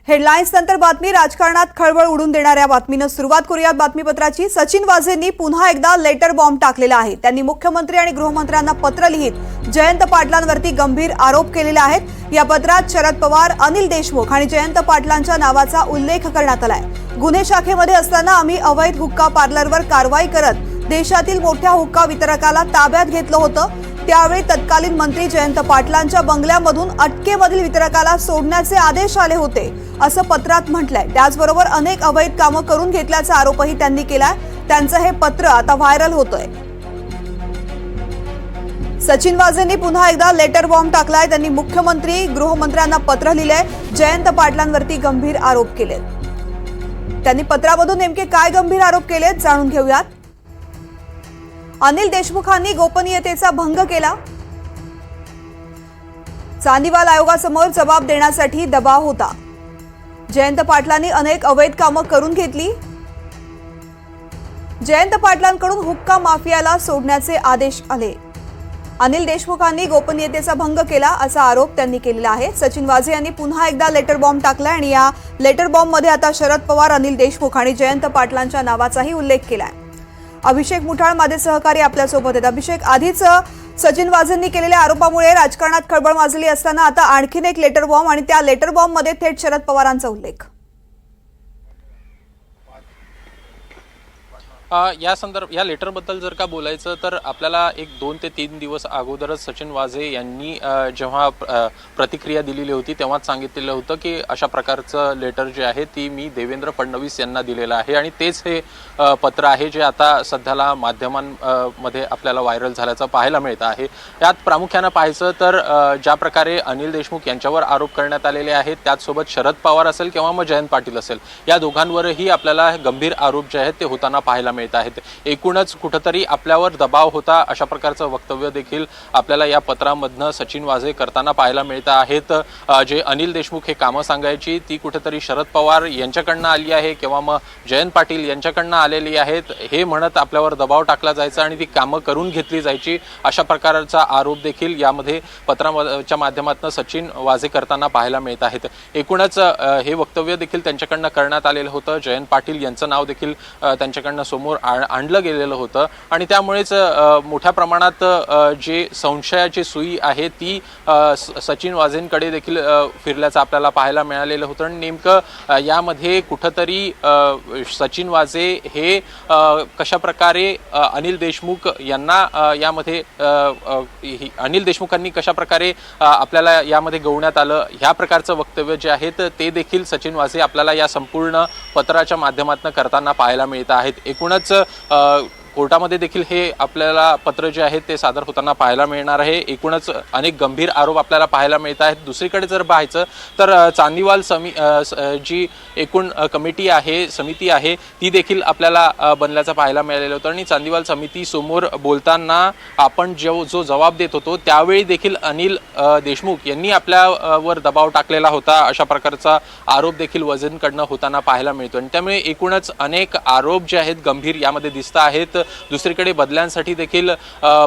Headlines नंतर बातमी राजकारणात खळबळ उडून देणाऱ्या बातमीने सुरुवात करूयात बातमीपत्राची। सचिन वाझेंनी पुन्हा एकदा लेटर बॉम्ब टाकलेला आहे। त्यांनी मुख्यमंत्री आणि गृहमंत्र्यांना पत्र लिहित जयंत पाटलांवरती गंभीर आरोप केलेले आहेत। या पत्रात शरद पवार, अनिल देशमुख आणि जयंत पाटलांच्या नावाचा उल्लेख करण्यात आलाय। गुन्हे शाखेमध्ये असताना आम्ही अवैध हुक्का पार्लरवर कारवाई करत देशातील मोठ्या हुक्का वितरकाला ताब्यात घेतलं होतं। त्यावेळी तत्कालीन मंत्री जयंत पाटलांच्या बंगल्यामधून अटकेमधील वितरकाला सोडण्याचे आदेश आले होते असं पत्रात म्हटलंय। त्याचबरोबर अनेक अवैध कामं करून घेतल्याचा आरोपही त्यांनी केलाय। त्यांचं हे पत्र आता व्हायरल होतंय। सचिन वाझेंनी पुन्हा एकदा लेटर बॉम्ब टाकलाय। त्यांनी मुख्यमंत्री, गृहमंत्र्यांना पत्र लिहिलंय, जयंत पाटलांवरती गंभीर आरोप केलेत। त्यांनी पत्रामधून नेमके काय गंभीर आरोप केलेत जाणून घेऊयात। अनिल देशमुखांनी गोपनीयतेचा भंग केला। चांदीवाल आयोगासमोर जबाब देण्यासाठी दबाव होता। जयंत पाटलांनी अनेक अवैध कामं करून घेतली। जयंत पाटलांकडून हुक्का माफियाला सोडण्याचे आदेश आले। अनिल देशमुखांनी गोपनीयतेचा भंग केला असा आरोप त्यांनी केलेला आहे। सचिन वाझे यांनी पुन्हा एकदा लेटर बॉम्ब टाकलाय आणि या लेटर बॉम्ब मध्ये आता शरद पवार, अनिल देशमुख आणि जयंत पाटलांच्या नावाचाही उल्लेख केलाय। अभिषेक मुठाळ माझे सहकारी आपल्यासोबत आहेत। अभिषेक, आधीच सचिन वाझेंनी केलेल्या आरोपामुळे राजकारणात खळबळ माजली असताना आता आणखीन एक लेटर बॉम्ब आणि त्या लेटर बॉम्ब मध्ये थेट शरद पवारांचा उल्लेख। या लेटरबद्दल जर का बोलायचं तर आपल्याला एक 2 ते 3 दिवस अगोदरच सचिन वाझे यांनी जेव्हा प्रतिक्रिया दिलेली होती तेव्हाच सांगितलेलं होतं की अशा प्रकारचं लेटर जे आहे ती मी देवेंद्र फडणवीस यांना दिलेलं आहे आणि तेच हे पत्र आहे जे आता सध्याला माध्यमांमध्ये आपल्याला व्हायरल झाल्याचं पाहायला मिळतं आहे। यात प्रामुख्यानं पाहायचं तर ज्या प्रकारे अनिल देशमुख यांच्यावर आरोप करण्यात आलेले आहेत त्याचसोबत शरद पवार असेल किंवा मग जयंत पाटील असेल या दोघांवरही आपल्याला गंभीर आरोप जे आहेत ते होताना पाहायला मिळत आहेत। एकूणच कुठेतरी आपल्यावर दबाव होता अशा प्रकारचं वक्तव्य देखील आपल्याला या पत्रामधनं सचिन वाझे करताना पाहायला मिळत आहेत। जे अनिल देशमुख हे कामं सांगायची ती कुठेतरी शरद पवार यांच्याकडनं आली आहे किंवा मग जयंत पाटील यांच्याकडनं आलेली आहेत हे म्हणत आपल्यावर दबाव टाकला जायचा आणि ती कामं करून घेतली जायची अशा प्रकारचा आरोप देखील यामध्ये पत्राच्या माध्यमातून सचिन वाझे करताना पाहायला मिळत आहेत। एकूणच हे वक्तव्य देखील त्यांच्याकडनं करण्यात आलेलं होतं। जयंत पाटील यांचं नाव देखील त्यांच्याकडनं समोर आणलं गेलेलं होतं आणि त्यामुळेच मोठ्या प्रमाणात जे संशयाची सुई आहे ती सचिन वाझेंकडे देखील फिरल्याचं आपल्याला पाहायला मिळालेलं होतं। आणि नेमकं यामध्ये कुठंतरी सचिन वाझे हे कशा प्रकारे अनिल देशमुख यांना यामध्ये अनिल देशमुखांनी कशा प्रकारे आपल्याला यामध्ये गवण्यात आलं ह्या प्रकारचं वक्तव्य जे आहे ते देखील सचिन वाझे आपल्याला या संपूर्ण पत्राच्या माध्यमातून करताना पाहायला मिळत आहेत। एकूणच कोर्टामध्ये देखील हे आपल्याला पत्र जे आहे ते सादर होताना पाहायला मिळणार आहे। एकूणच अनेक गंभीर आरोप आपल्याला पाहायला मिळत आहेत। दुसरीकडे जर पाहायचं तर चांदीवाल जी एकूण कमिटी आहे, समिती आहे ती देखील आपल्याला बनल्याचं पाहायला मिळालेलं होतं आणि चांदीवाल समिती समोर बोलताना आपण जो जबाब देत होतो त्यावेळी देखील अनिल देशमुख यांनी आपल्यावर दबाव टाकलेला होता अशा प्रकारचा आरोप देखील वाझेंकडनं होताना पाहायला मिळतो आणि त्यामुळे एकूणच अनेक आरोप जे आहेत गंभीर यामध्ये दिसत आहेत। दुसरीकडे बदल्यांसाठी देखील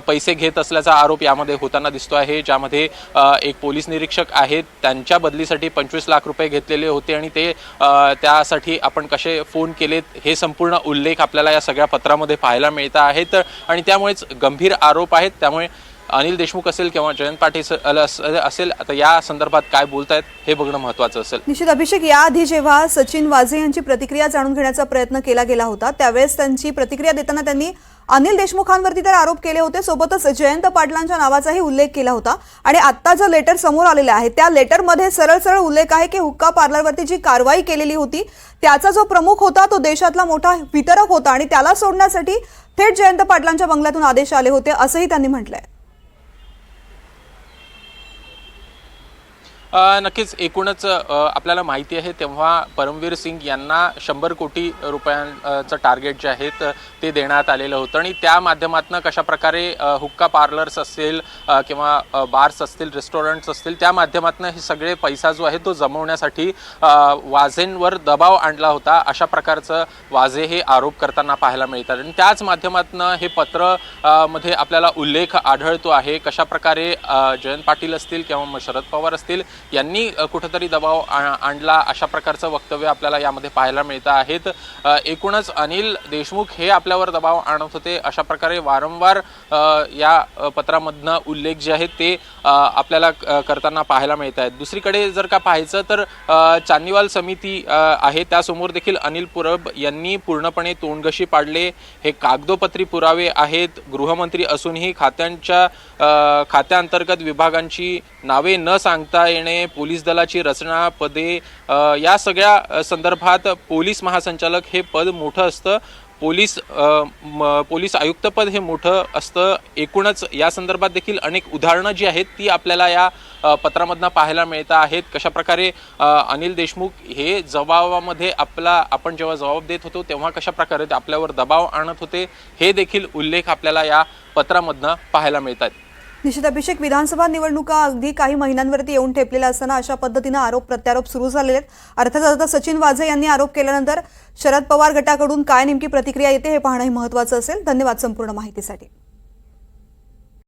पैसे घेत असल्याचा आरोप यामध्ये होताना दिसतो आहे, ज्यामध्ये एक पोलीस निरीक्षक आहेत त्यांच्या बदलीसाठी 25 लाख रुपये घेतलेले होते आणि ते त्यासाठी आपण कसे फोन केलेत हे संपूर्ण उल्लेख आपल्याला या सगळ्या पत्रामध्ये पाहायला मिळत आहेत आणि त्यामुळेच गंभीर आरोप आहेत। त्यामुळे अनिल देशमुख असेल किंवा जयंत पाटील असेल आता या संदर्भात काय बोलतायत हे बघणं महत्त्वाचं असेल। निश्चित अभिषेक, याआधी जेव्हा सचिन वाझे यांची प्रतिक्रिया जाणून घेण्याचा प्रयत्न केला गेला होता त्यावेळेस त्यांची प्रतिक्रिया देताना त्यांनी अनिल देशमुखांवरती तर आरोप केले होते, सोबतच जयंत पाटलांच्या नावाचाही उल्लेख केला होता आणि आता जो लेटर समोर आलेला आहे त्या लेटरमध्ये सरळ सरळ उल्लेख आहे की हुक्का पार्लरवरती जी कारवाई केलेली होती त्याचा जो प्रमुख होता तो देशातला मोठा वितरक होता आणि त्याला सोडण्यासाठी थेट जयंत पाटलांच्या बंगल्यातून आदेश आले होते असंही त्यांनी म्हटलंय। नक्कीच एकूणच आपल्याला माहिती आहे तेव्हा परमवीर सिंग यांना 100 कोटी रुपयांचं टार्गेट जे आहे ते देण्यात आलेलं होतं आणि त्या माध्यमातून कशा प्रकारे हुक्का पार्लर्स असतील किंवा बार्स असतील, रेस्टॉरंट्स असतील त्या माध्यमातून हे सगळे पैसा जो आहे तो जमवण्यासाठी वाझेंवर दबाव आणला होता अशा प्रकारचं वाझे हे आरोप करताना पाहायला मिळतात आणि त्याच माध्यमातून हे पत्र मध्ये आपल्याला उल्लेख आढळतो आहे कशा प्रकारे जयंत पाटील असतील किंवा शरद पवार असतील यांनी कुठेतरी दबाव आणला अशा प्रकारचं वक्तव्य आपल्याला यामध्ये पाहायला मिळतं आहेत. एकूणच अनिल देशमुख हे आपल्यावर दबाव आणत होते अशा प्रकारे वारंवार या पत्रामधनं उल्लेख जे आहेत ते आपल्याला करताना पाहायला मिळत आहेत. दुसरीकडे जर का पाहायचं तर चांदीवाल समिती आहे त्यासमोर देखील अनिल परब यांनी पूर्णपणे तोंडघशी पाडले. हे कागदोपत्री पुरावे आहेत. गृहमंत्री असूनही खात्याअंतर्गत विभागांची नावे न सांगता येणे, पोलीस दलाची रचना, पदे या सगळ्या संदर्भात पोलीस महासंचालक हे पद मोठं असतं. पोलीस आयुक्त पद हे मोठं असतं. एकूणच या संदर्भात देखील अनेक उदाहरणं जी आहेत ती आपल्याला या पत्रामधनं पाहायला मिळत आहेत. कशा प्रकारे अनिल देशमुख हे जबाबामध्ये आपण जेव्हा जबाब देत होतो तेव्हा कशा प्रकारे आपल्यावर दबाव आणत होते हे देखील उल्लेख आपल्याला या पत्रामधनं पाहायला मिळतात. निश्चित अभिषेक, विधानसभा निवडणुका अगदी काही महिन्यांवरती येऊन ठेपलेल्या असताना अशा पद्धतीनं आरोप प्रत्यारोप सुरू झालेले आहेत. अर्थातच आता सचिन वाझे यांनी आरोप केल्यानंतर शरद पवार गटाकडून काय नेमकी प्रतिक्रिया येते हे पाहणंही महत्त्वाचं असेल. धन्यवाद संपूर्ण माहितीसाठी.